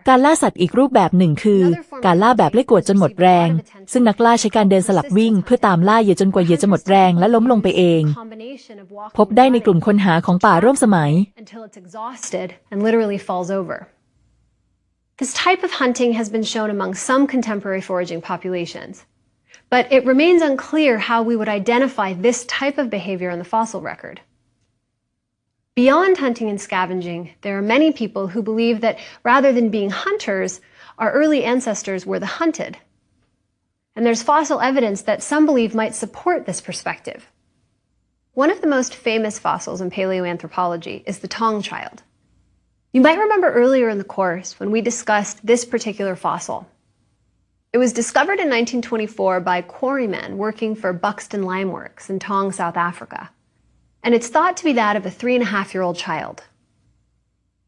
การล่าสัตว์อีกรูปแบบหนึ่งคือการล่าแบบไล่กวดจนหมดแรงซึ่งนักล่าใช้การเดินสลับวิ่งเพื่อตามล่าเหยื่อจนกว่าเหยื่อจะหมดแรงและล้มลงไปเองพบได้ในกลุ่มคนหาของป่าร่วมสมัย This type of hunting has been shown among some contemporary foraging populations, but it remains unclear how we would identify this type of behavior in the fossil record. Beyond hunting and scavenging, there are many people who believe that rather than being hunters, our early ancestors were the hunted. And there's fossil evidence that some believe might support this perspective. One of the most famous fossils in paleoanthropology is the Tong child. You might remember earlier in the course when we discussed this particular fossil. It was discovered in 1924 by quarrymen working for Buxton Lime Works in Tong, South Africa, and it's thought to be that of a 3.5-year-old child.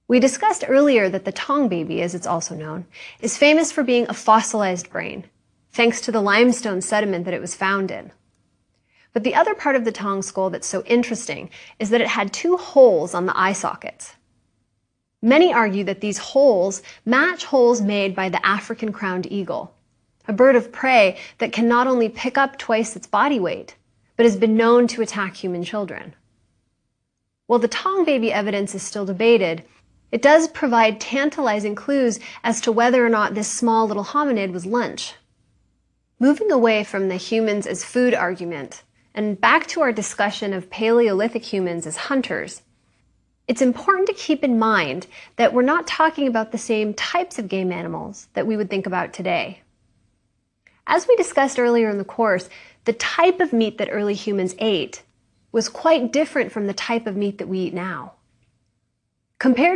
We discussed earlier that the Tong baby, as it's also known, is famous for being a fossilized brain, thanks to the limestone sediment that it was found in. But the other part of the Tong skull that's so interesting is that it had 2 holes on the eye sockets. Many argue that these holes match holes made by the African crowned eagle, a bird of prey that can not only pick up twice its body weight, but has been known to attack human children. While the Tong baby evidence is still debated, it does provide tantalizing clues as to whether or not this small little hominid was lunch. Moving away from the humans as food argument, and back to our discussion of Paleolithic humans as hunters, it's important to keep in mind that we're not talking about the same types of game animals that we would think about today. As we discussed earlier in the course, the type of meat that early humans ate was quite different from the type of meat that we eat now. Compared to